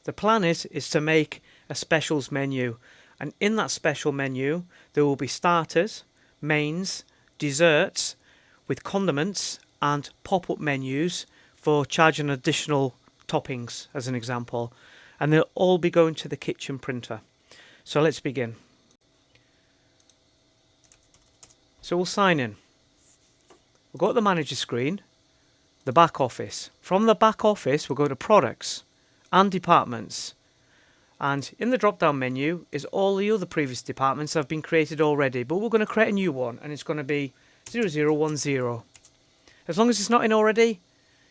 The plan is to make a specials menu, and in that special menu there will be starters, mains, desserts with condiments and pop-up menus for charging additional toppings as an example, and they'll all be going to the kitchen printer. So let's begin. So we'll sign in. We'll go to the manager screen, the back office. From the back office we'll go to products and departments, and in the drop down menu is all the other previous departments that have been created already, but we're going to create a new one and it's going to be 0010. As long as it's not in already,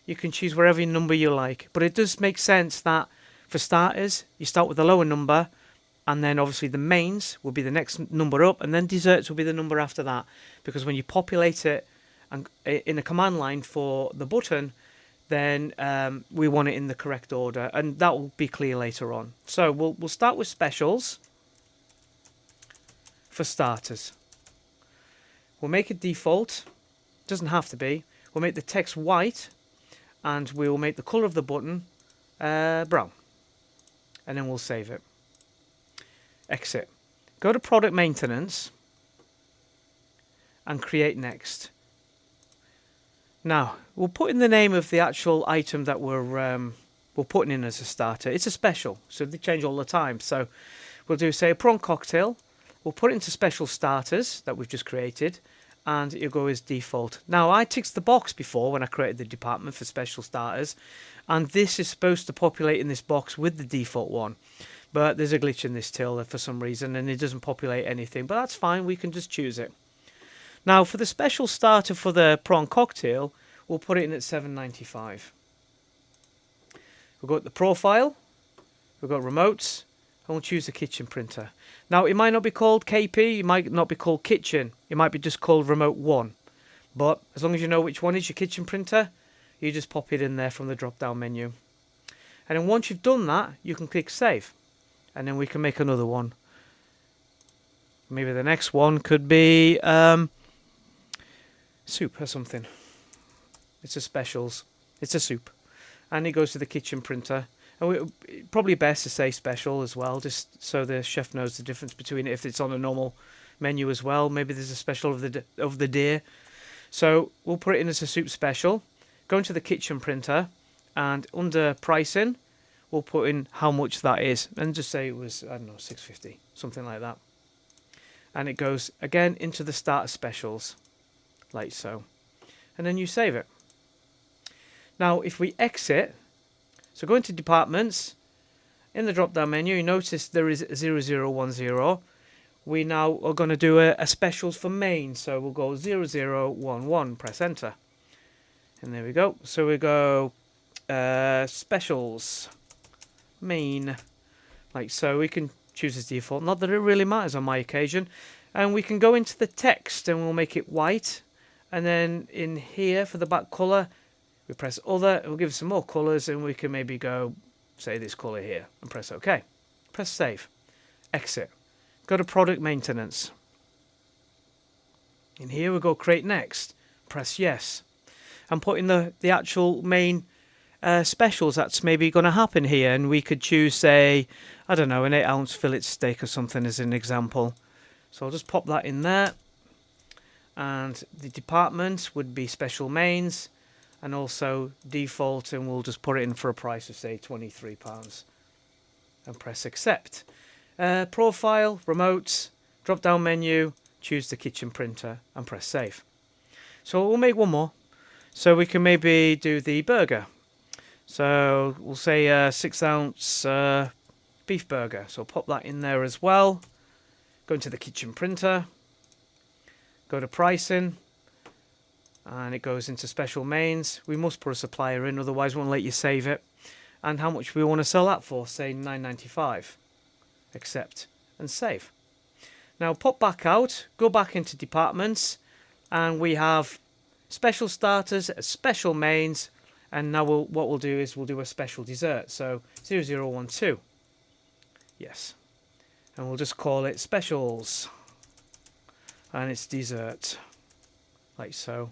you can choose wherever number you like, but it does make sense that for starters you start with the lower number, and then obviously the mains will be the next number up, and then desserts will be the number after that, because when you populate it and in the command line for the button, then we want it in the correct order, and that will be clear later on. So we'll start with specials for starters. We'll make it default, doesn't have to be. We'll make the text white, and we will make the colour of the button brown, and then we'll save it. Exit. Go to product maintenance and create next. Now we'll put in the name of the actual item that we're putting in as a starter. It's a special, so they change all the time. So we'll do, say, a prawn cocktail. We'll put it into special starters that we've just created, and it'll go as default. Now I ticked the box before when I created the department for special starters, and this is supposed to populate in this box with the default one. But there's a glitch in this till for some reason, and it doesn't populate anything, but that's fine, we can just choose it. Now for the special starter for the prawn cocktail, we'll put it in at $7.95. We'll go to the profile, we've got remotes, and we'll choose the kitchen printer. Now it might not be called KP, it might not be called kitchen, it might be just called remote 1. But as long as you know which one is your kitchen printer, you just pop it in there from the drop down menu. And then once you've done that, you can click save. And then we can make another one. Maybe the next one could be soup or something. It's a specials. It's a soup. And it goes to the kitchen printer. And probably best to say special as well, just so the chef knows the difference between it if it's on a normal menu as well. Maybe there's a special of the deer. So we'll put it in as a soup special. Go into the kitchen printer, and under pricing, we'll put in how much that is, and just say it was, I don't know, $6.50, something like that. And it goes again into the starter specials, like so. And then you save it. Now if we exit, so go into departments, in the drop down menu you notice there is 0010. We now are going to do a specials for main, so we'll go 0011, press enter. And there we go. So we go specials main, like so. We can choose as default, not that it really matters on my occasion. And we can go into the text and we'll make it white, and then in here for the back colour we press other, and we'll give it some more colours, and we can maybe go, say, this colour here, and press OK. Press save. Exit. Go to product maintenance. In here we'll go create next. Press yes. And put in the actual main specials that's maybe going to happen here, and we could choose, say, I don't know, an 8-ounce fillet steak or something as an example. So I'll just pop that in there, and the department would be special mains and also default, and we'll just put it in for a price of, say, £23 and press accept. Profile, remotes, drop down menu, choose the kitchen printer and press save. So we'll make one more, so we can maybe do the burger. So we'll say a 6-ounce beef burger, so pop that in there as well. Go into the kitchen printer, go to pricing, and it goes into special mains. We must put a supplier in, otherwise it won't let you save it. And how much we want to sell that for, say $9.95. Accept and save. Now pop back out, go back into departments, and we have special starters, special mains, and now what we'll do is we'll do a special dessert. So 0012. Yes. And we'll just call it specials. And it's dessert. Like so.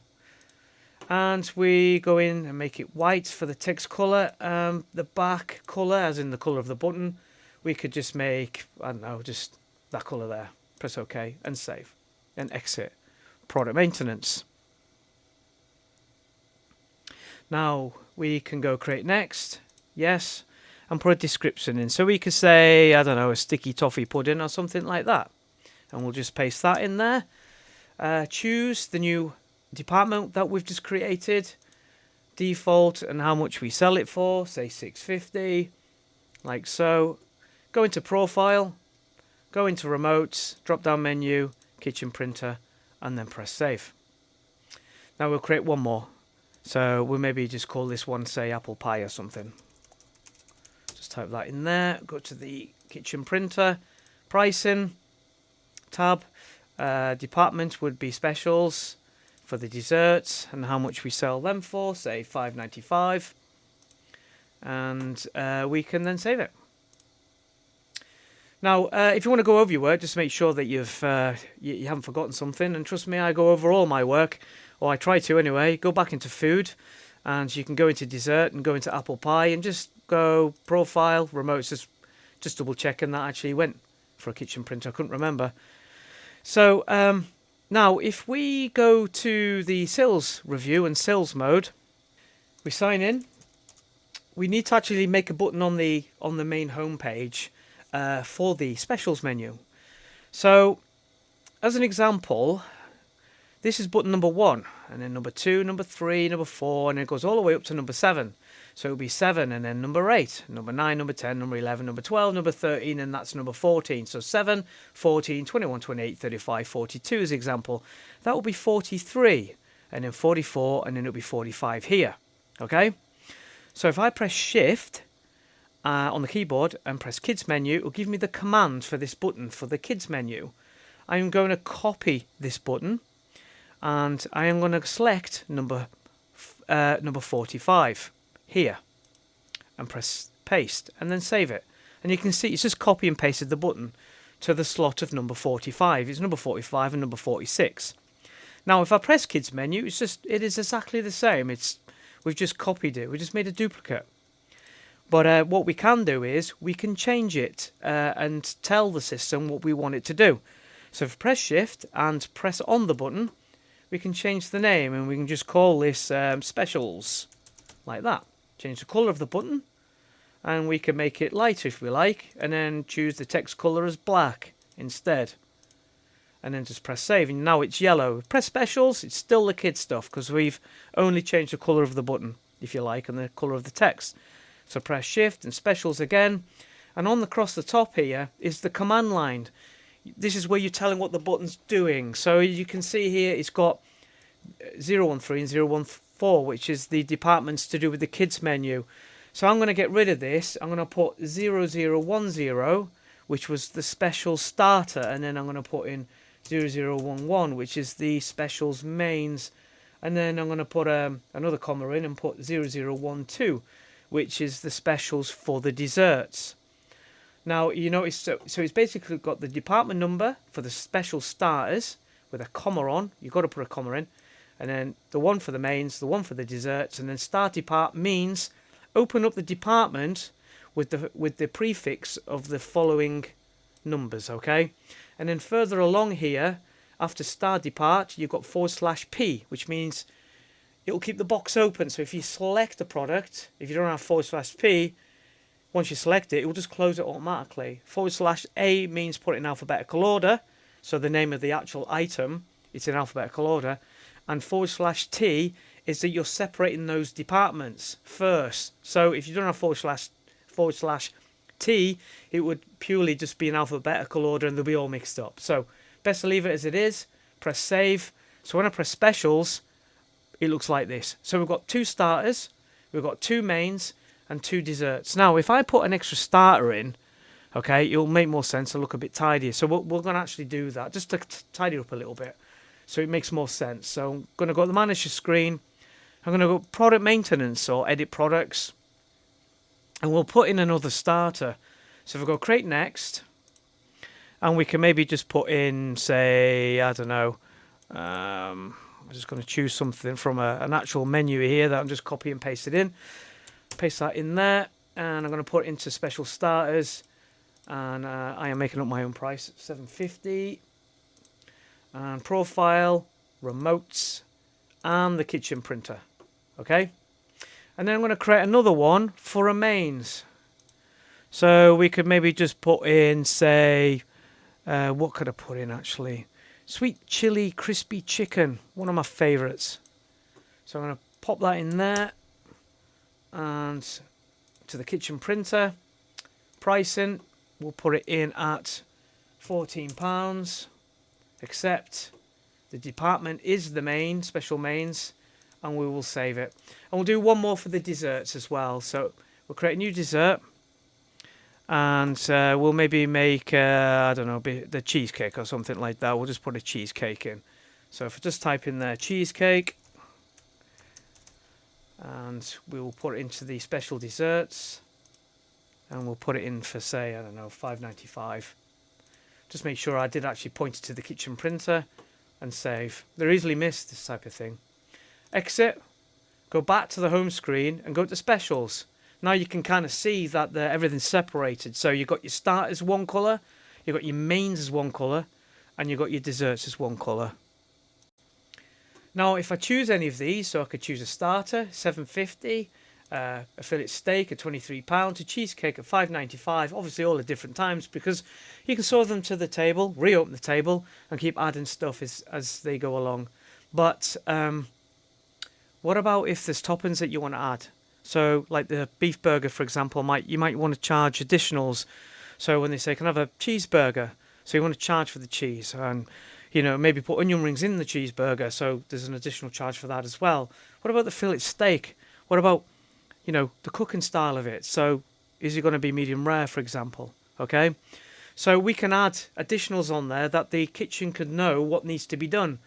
And we go in and make it white for the text color. The back color, as in the color of the button, we could just make, I don't know, just that color there. Press OK and save and exit product maintenance. Now we can go create next. Yes. And put a description in. So we could say, I don't know, a sticky toffee pudding or something like that. And we'll just paste that in there. Choose the new department that we've just created. Default and how much we sell it for. Say $6.50. Like so. Go into profile. Go into remotes. Drop down menu. Kitchen printer. And then press save. Now we'll create one more. So we'll maybe just call this one, say, apple pie or something. Just type that in there. Go to the kitchen printer. Pricing. Tab. Department would be specials for the desserts and how much we sell them for. Say $5.95. And we can then save it. Now, if you want to go over your work, just make sure that you haven't forgotten something. And trust me, I go over all my work, or I try to anyway. Go back into food, and you can go into dessert and go into apple pie, and just go profile, remotes. Just double checking that actually went for a kitchen printer. I couldn't remember. So now, if we go to the sales review and sales mode, we sign in. We need to actually make a button on the main home page. For the specials menu. So, as an example, this is button number 1, and then number 2, number 3, number 4, and it goes all the way up to number 7. So it'll be 7, and then number 8, number 9, number 10, number 11, number 12, number 13, and that's number 14. So 7, 14, 21, 28, 35, 42 as example. That will be 43, and then 44, and then it'll be 45 here. Okay? So if I press Shift on the keyboard and press Kids menu, it will give me the command for this button for the Kids menu. I'm going to copy this button, and I am going to select number 45 here and press paste and then save it. And you can see it's just copy and pasted the button to the slot of number 45. It's number 45 and number 46. Now if I press Kids menu, it is exactly the same. We've just copied it. We just made a duplicate. But what we can do is we can change it and tell the system what we want it to do. So if we press Shift and press on the button, we can change the name, and we can just call this Specials, like that. Change the colour of the button, and we can make it lighter if we like, and then choose the text colour as black instead. And then just press save, and now it's yellow. Press Specials, it's still the kids stuff, because we've only changed the colour of the button, if you like, and the colour of the text. So press Shift and Specials again, and across the top here is the command line. This is where you're telling what the button's doing. So you can see here it's got 013 and 014, which is the departments to do with the kids menu. So I'm going to get rid of this. I'm going to put 0010, which was the special starter, and then I'm going to put in 0011, which is the specials mains, and then I'm going to put another comma in and put 0012. Which is the specials for the desserts. Now, you notice, so it's basically got the department number for the special starters with a comma on. You've got to put a comma in. And then the one for the mains, the one for the desserts, and then start depart means open up the department with the prefix of the following numbers, okay? And then further along here, after start depart, you've got /P, which means it will keep the box open. So if you select a product, if you don't have /P, once you select it will just close it automatically. /A means put it in alphabetical order. So the name of the actual item, it's in alphabetical order. And /T is that you're separating those departments first. So if you don't have /T, it would purely just be in alphabetical order and they'll be all mixed up. So best to leave it as it is. Press save. So when I press Specials, it looks like this. So we've got 2 starters, we've got 2 mains, and 2 desserts. Now, if I put an extra starter in, okay, it'll make more sense and look a bit tidier. So we're going to actually do that, just to tidy up a little bit, so it makes more sense. So I'm going to go to the manager screen. I'm going to go product maintenance or edit products, and we'll put in another starter. So if we go create next, and we can maybe just put in, say, I don't know, I'm just going to choose something from an actual menu here that I'm just copy and paste it in. Paste that in there, and I'm going to put it into special starters, and I am making up my own price, $7.50. And profile, remotes, and the kitchen printer. Okay, and then I'm going to create another one for a mains. So we could maybe just put in, say, what could I put in actually? Sweet chili crispy chicken, one of my favorites. So I'm going to pop that in there, and to the kitchen printer. Pricing, we'll put it in at £14. Accept. The department is the main, special mains, and we will save it. And we'll do one more for the desserts as well. So we'll create a new dessert, and we'll maybe make, I don't know, the cheesecake or something like that. We'll just put a cheesecake in. So if I just type in there cheesecake, and we will put it into the special desserts, and we'll put it in for, say, I don't know, $5.95. Just make sure I did actually point it to the kitchen printer and save. They're easily missed, this type of thing. Exit, go back to the home screen and go to specials. Now you can kind of see that everything's separated. So you've got your start as one colour, you've got your mains as one colour, and you've got your desserts as one colour. Now if I choose any of these, so I could choose a starter, $7.50, a fillet steak at £23, a cheesecake at £5.95, obviously all at different times, because you can store them to the table, reopen the table, and keep adding stuff as they go along. But what about if there's toppings that you want to add? So like the beef burger, for example, you might want to charge additionals. So when they say, can I have a cheeseburger? So you want to charge for the cheese, and you know, maybe put onion rings in the cheeseburger, so there's an additional charge for that as well. What about the fillet steak? What about, you know, the cooking style of it? So is it going to be medium rare, for example? Okay, so we can add additionals on there that the kitchen could know what needs to be done.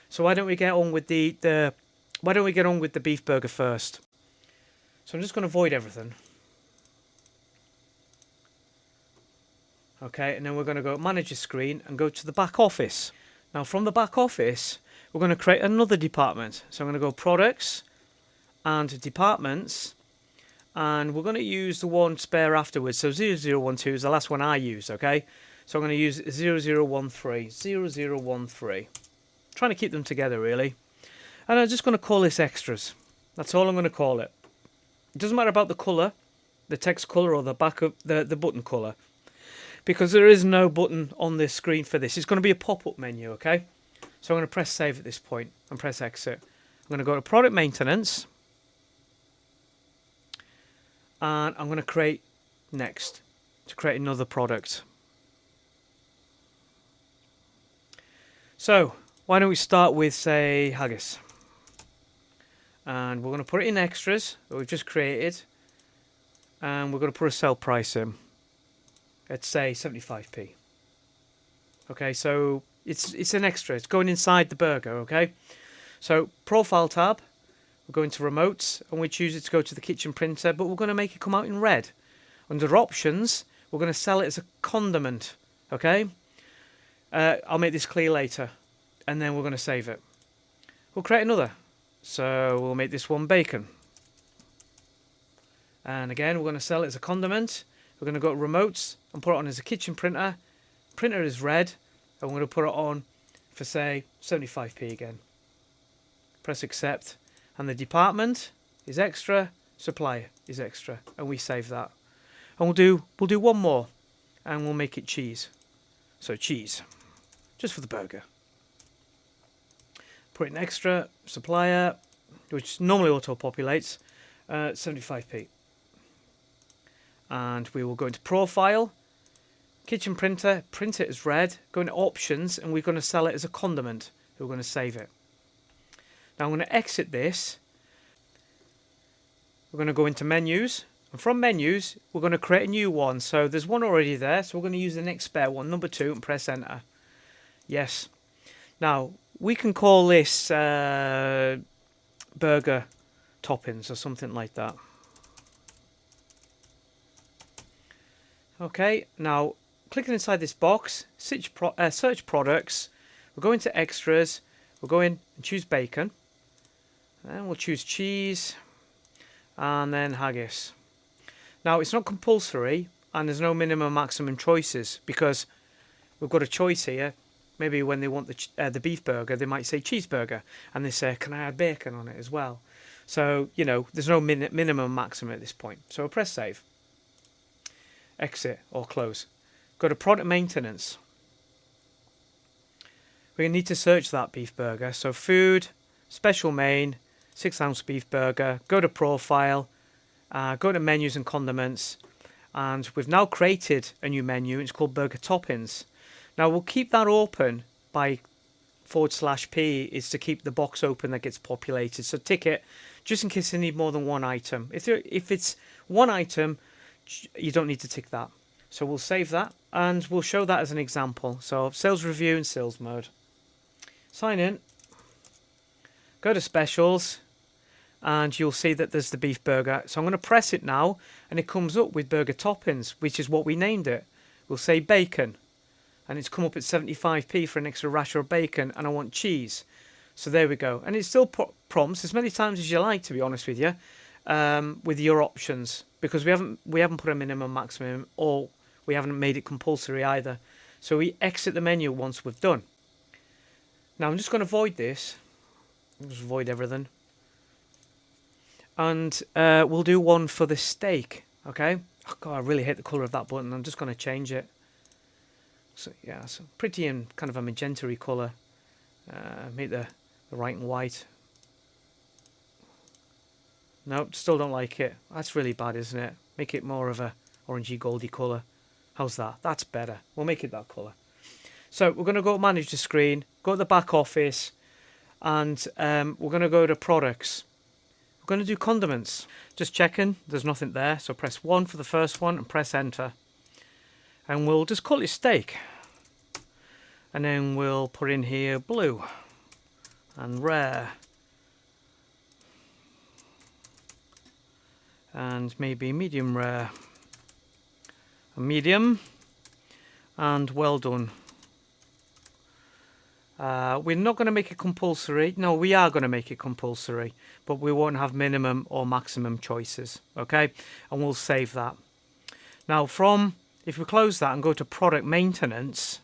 So why don't we get on with the beef burger first? So I'm just going to void everything. Okay, and then we're going to go manager screen and go to the back office. Now from the back office, we're going to create another department. So I'm going to go products and departments, and we're going to use the one spare afterwards. So 0012 is the last one I used, okay? So I'm going to use 0013, 0013. Trying to keep them together really. And I'm just going to call this extras. That's all I'm going to call it. It doesn't matter about the colour, the text colour, or the back of the button colour, because there is no button on this screen for this. It's going to be a pop-up menu, okay? So I'm going to press save at this point and press exit. I'm going to go to product maintenance, and I'm going to create next to create another product. So why don't we start with, say, haggis, and we're going to put it in extras that we've just created, and we're going to put a sell price in. Let's say 75p. Okay, so it's an extra. It's going inside the burger, okay? So profile tab, we're going to remotes, and we choose it to go to the kitchen printer, but we're going to make it come out in red. Under options, we're going to sell it as a condiment, okay? I'll make this clear later, and then we're going to save it. We'll create another. So we'll make this one bacon. And again, we're going to sell it as a condiment. We're going to go to remotes and put it on as a kitchen printer. Printer is red, and we're going to put it on for, say, 75p again. Press accept, and the department is extra, supplier is extra, and we save that. And we'll do one more, and we'll make it cheese. So cheese, just for the burger. Put in extra, supplier, which normally auto-populates, 75p. And we will go into profile, kitchen printer, print it as red, go into options, and we're going to sell it as a condiment. We're going to save it. Now I'm going to exit this. We're going to go into menus, and from menus we're going to create a new one. So there's one already there, so we're going to use the next spare one, number 2, and press enter. Yes. Now we can call this burger toppings or something like that. Okay, now clicking inside this box, search products, we're going to extras, We'll go in and choose bacon. Then we'll choose cheese. And then haggis. Now it's not compulsory and there's no minimum maximum choices because we've got a choice here. Maybe when they want the beef burger, they might say cheeseburger, and they say, can I add bacon on it as well? So, you know, there's no minimum maximum at this point. So I'll press save, exit or close. Go to product maintenance. We need to search that beef burger. So food, special main, 6-ounce beef burger, go to profile, go to menus and condiments, and we've now created a new menu. It's called burger toppings. Now we'll keep that open by /P is to keep the box open that gets populated. So tick it just in case you need more than one item. If it's one item, you don't need to tick that. So we'll save that and we'll show that as an example. So sales review and sales mode. Sign in. Go to specials. And you'll see that there's the beef burger. So I'm going to press it now and it comes up with burger toppings, which is what we named it. We'll say bacon and it's come up at 75p for an extra rasher of bacon, and I want cheese. So there we go. And it still prompts as many times as you like, to be honest with you, with your options, because we haven't put a minimum maximum, or we haven't made it compulsory either. So we exit the menu once we've done. Now I'm just going to void this. I'll just void everything. And we'll do one for the steak, okay? Oh God, I really hate the colour of that button. I'm just going to change it. So yeah, so pretty and kind of a magenta-y colour. Make the right and white. Nope, still don't like it. That's really bad, isn't it? Make it more of a orangey goldy colour. How's that? That's better. We'll make it that colour. So we're going to go manage the screen, go to the back office, and we're going to go to products. We're going to do condiments. Just checking, there's nothing there. So press 1 for the first one and press enter. And we'll just call it steak. And then we'll put in here blue and rare. And maybe medium rare. A medium. And well done. We're not going to make it compulsory. No, we are going to make it compulsory, but we won't have minimum or maximum choices. Okay, and we'll save that. Now, if we close that and go to product maintenance,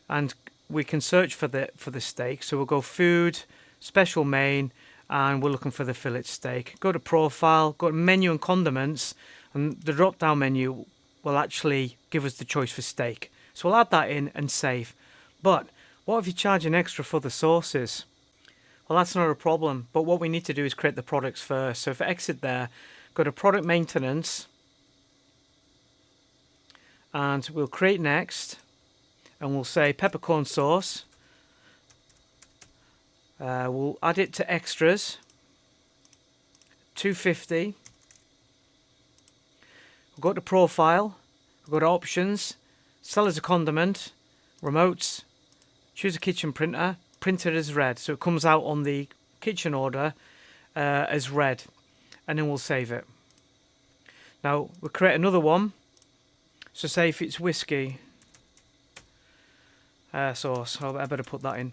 and we can search for the steak. So we'll go food, special main, and we're looking for the fillet steak. Go to profile, go to menu and condiments, and the drop down menu will actually give us the choice for steak. So we'll add that in and save. But what if you charge an extra for the sauces? Well, that's not a problem, but what we need to do is create the products first. So if I exit there, go to product maintenance, and we'll create next, and we'll say peppercorn sauce. We'll add it to extras, 250. We'll go to profile, we'll go to options, sell as a condiment, remotes, choose a kitchen printer, print it as red, so it comes out on the kitchen order as red, and then we'll save it. Now we'll create another one. So say if it's whiskey sauce, I better put that in.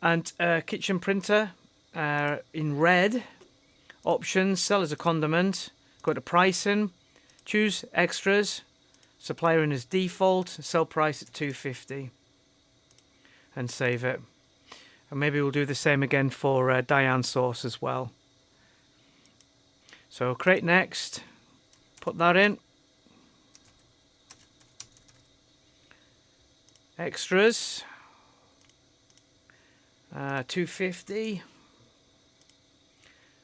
And kitchen printer in red, options, sell as a condiment, go to pricing, choose extras, supplier in as default, sell price at 250, and save it. And maybe we'll do the same again for Diane sauce as well. So create next, put that in. Extras, 250.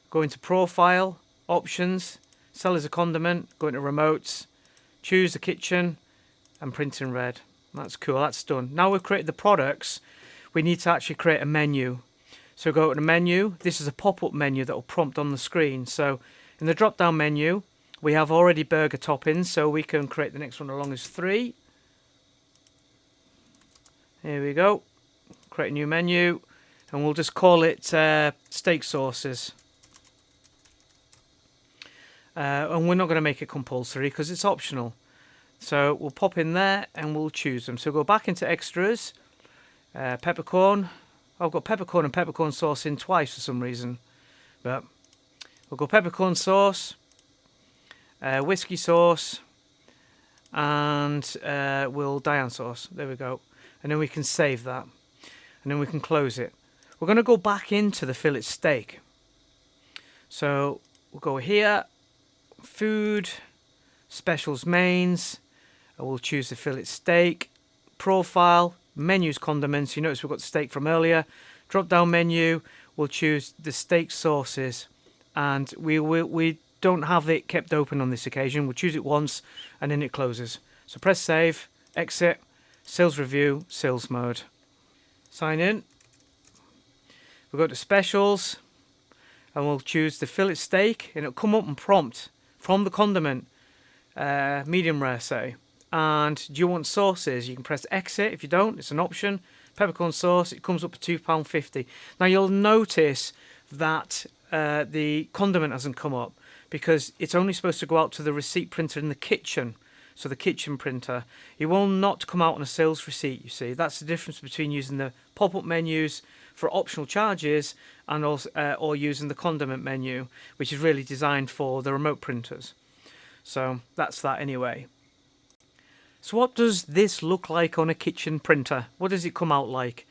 Go into profile, options, sell as a condiment, go into remotes, choose the kitchen, and print in red. That's cool, that's done. Now we've created the products, we need to actually create a menu. So go to the menu. This is a pop-up menu that will prompt on the screen. So in the drop-down menu, we have already burger toppings, so we can create the next one along as 3. Here we go. Create a new menu, and we'll just call it steak sauces. And we're not going to make it compulsory because it's optional. So we'll pop in there and we'll choose them. So go back into extras, peppercorn, I've got peppercorn and peppercorn sauce in twice for some reason. But we'll go peppercorn sauce, whiskey sauce, and we'll Diane sauce. There we go. And then we can save that. And then we can close it. We're going to go back into the fillet steak. So we'll go here, food, specials, mains, and we'll choose the fillet steak, profile, menus, condiments. You notice we've got the steak from earlier. Drop down menu, we'll choose the steak sauces, and we don't have it kept open on this occasion. We'll choose it once and then it closes. So press save, exit, sales review, sales mode. Sign in. We'll go to specials and we'll choose the fillet steak, and it'll come up and prompt from the condiment, medium rare say. And do you want sauces? You can press exit. If you don't, it's an option. Peppercorn sauce, it comes up at £2.50. Now you'll notice that the condiment hasn't come up because it's only supposed to go out to the receipt printer in the kitchen. So the kitchen printer, it will not come out on a sales receipt, you see. That's the difference between using the pop-up menus for optional charges and also, or using the condiment menu, which is really designed for the remote printers. So that's that anyway. So what does this look like on a kitchen printer? What does it come out like?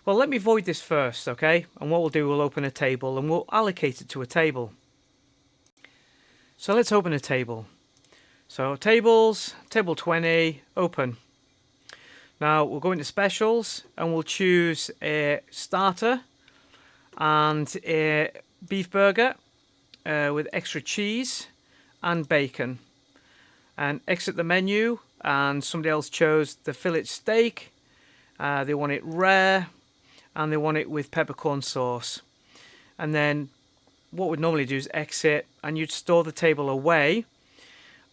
Well, let me void this first, okay? And what we'll do, we'll open a table and we'll allocate it to a table. So let's open a table. So tables, table 20, open. Now we'll go into specials and we'll choose a starter and a beef burger with extra cheese and bacon. And exit the menu, and somebody else chose the fillet steak. They want it rare and they want it with peppercorn sauce. And then what we'd normally do is exit and you'd store the table away,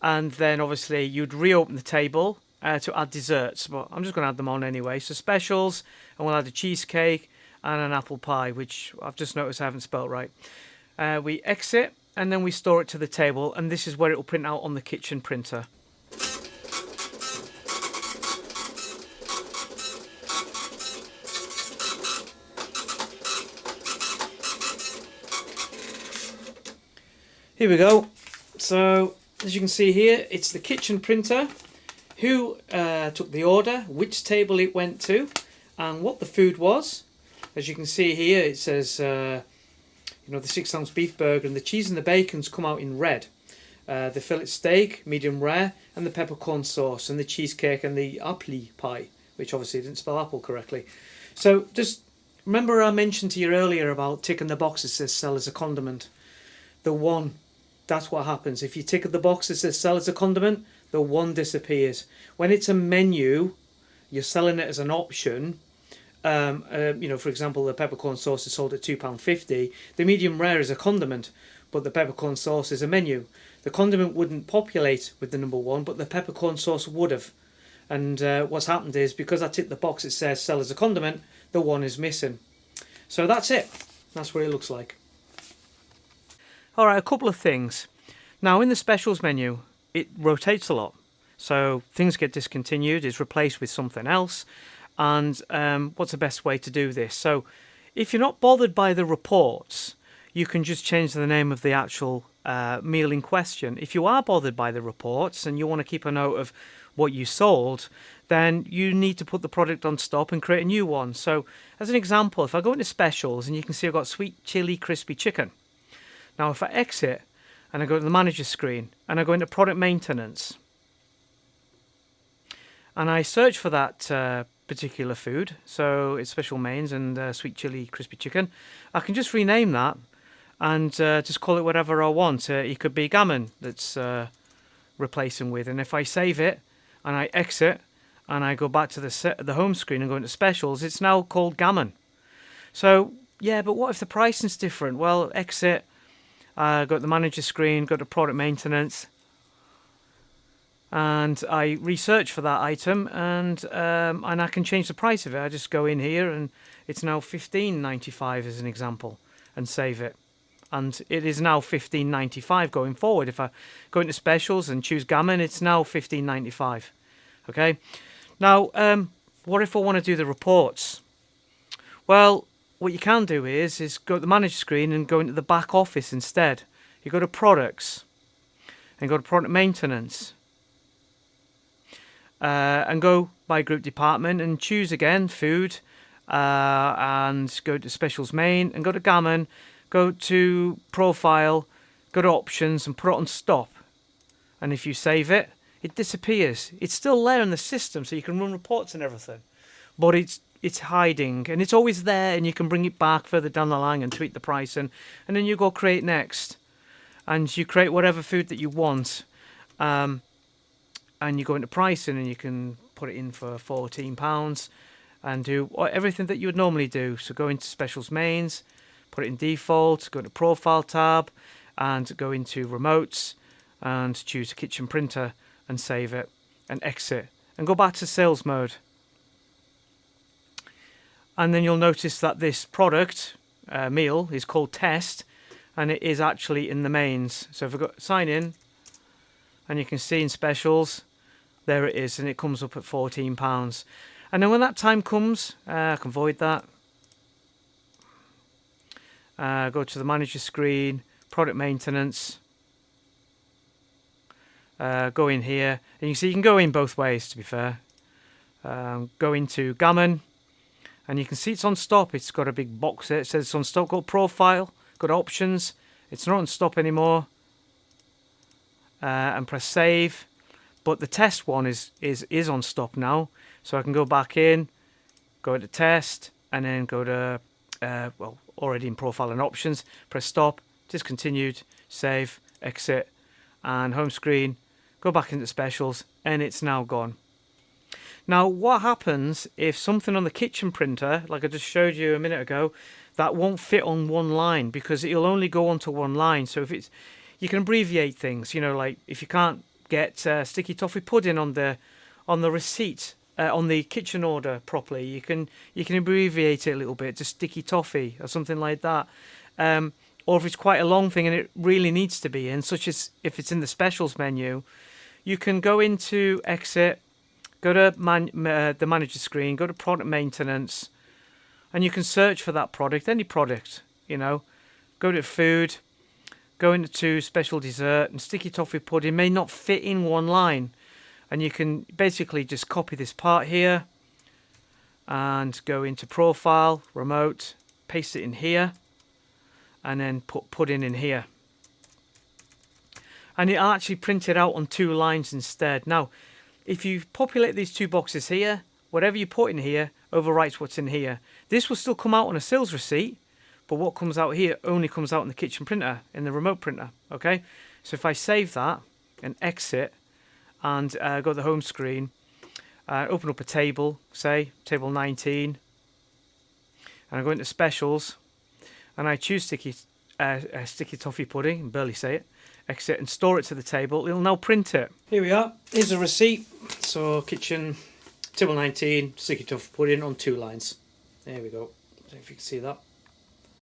and then obviously you'd reopen the table to add desserts, but I'm just going to add them on anyway. So specials, and we'll add a cheesecake and an apple pie, which I've just noticed I haven't spelt right. We exit and then we store it to the table, and this is where it will print out on the kitchen printer. Here we go. So as you can see here, it's the kitchen printer who took the order, which table it went to, and what the food was. As you can see here, it says the 6-ounce beef burger, and the cheese and the bacon's come out in red. The fillet steak, medium rare, and the peppercorn sauce, and the cheesecake and the apple pie, which obviously didn't spell apple correctly. So just remember I mentioned to you earlier about ticking the box that says sell as a condiment. The one, that's what happens. If you tick the box that says sell as a condiment, the one disappears. When it's a menu, you're selling it as an option. For example, the peppercorn sauce is sold at £2.50. The medium rare is a condiment, but the peppercorn sauce is a menu. The condiment wouldn't populate with the number one, but the peppercorn sauce would have. And what's happened is, because I ticked the box that says sell as a condiment, the one is missing. So that's it. That's what it looks like. All right, a couple of things. Now, in the specials menu, it rotates a lot. So things get discontinued, it's replaced with something else. And what's the best way to do this? So if you're not bothered by the reports, you can just change the name of the actual meal in question. If you are bothered by the reports and you want to keep a note of what you sold, then you need to put the product on stop and create a new one. So as an example, if I go into specials, and you can see I've got sweet chili crispy chicken. Now if I exit and I go to the manager screen and I go into product maintenance and I search for that particular food, so it's special mains and sweet chili crispy chicken, I can just rename that and just call it whatever I want. It could be gammon that's replacing with, and if I save it and I exit and I go back to the home screen and go into specials, it's now called gammon. So yeah, but what if the pricing's different? Well, exit, go to the manager screen, go to product maintenance, and I research for that item, and I can change the price of it. I just go in here and it's now $15.95 as an example, and save it. And it is now $15.95 going forward. If I go into specials and choose gammon, it's now $15.95. Okay. Now, what if I want to do the reports? Well, what you can do is go to the manager screen and go into the back office instead. You go to products and go to product maintenance and go by group department and choose again food and go to specials main and go to gammon, go to profile, go to options and put it on stop. And if you save it, it disappears. It's still there in the system, so you can run reports and everything, but it's hiding, and it's always there, and you can bring it back further down the line and tweak the price, and then you go create next, and you create whatever food that you want, and you go into pricing, and you can put it in for £14 and do everything that you would normally do. So go into specials mains, put it in default, go into profile tab, and go into remotes, and choose a kitchen printer, and save it, and exit, and go back to sales mode. And then you'll notice that this product, meal, is called test, and it is actually in the mains. So if I go sign in, and you can see in specials, there it is, and it comes up at £14. And then when that time comes, I can void that. Go to the manager screen, product maintenance. Go in here, and you can see you can go in both ways, to be fair. Go into gammon, and you can see it's on stop. It's got a big box there. It says it's on stop. Go to profile, go to options. It's not on stop anymore. And press save. But the test one is on stop now. So I can go back in, go to test, and then go to, well, already in profile and options. Press stop, discontinued, save, exit, and home screen. Go back into specials, and it's now gone. Now, what happens if something on the kitchen printer, like I just showed you a minute ago, that won't fit on one line, because it'll only go onto one line. So if it's, you can abbreviate things, you know, like if you can't get sticky toffee pudding on the receipt, on the kitchen order properly, you can abbreviate it a little bit to sticky toffee or something like that. Or if it's quite a long thing and it really needs to be in, such as if it's in the specials menu, you can go into exit, go to the manager screen, go to product maintenance, and you can search for that product, any product, you know. Go to food, go into special dessert, and sticky toffee pudding may not fit in one line. And you can basically just copy this part here and go into profile, remote, paste it in here, and then put pudding in here. And it'll actually print it out on two lines instead. Now, if you populate these two boxes here, whatever you put in here overwrites what's in here. This will still come out on a sales receipt, but what comes out here only comes out in the kitchen printer, in the remote printer, okay? So if I save that and exit and go to the home screen, open up a table, say, table 19, and I go into specials, and I choose sticky toffee pudding, and barely say it, exit and store it to the table, it'll now print it. Here we are, here's a receipt. So kitchen, table 19, sticky toffee pudding on two lines. There we go, I don't know if you can see that.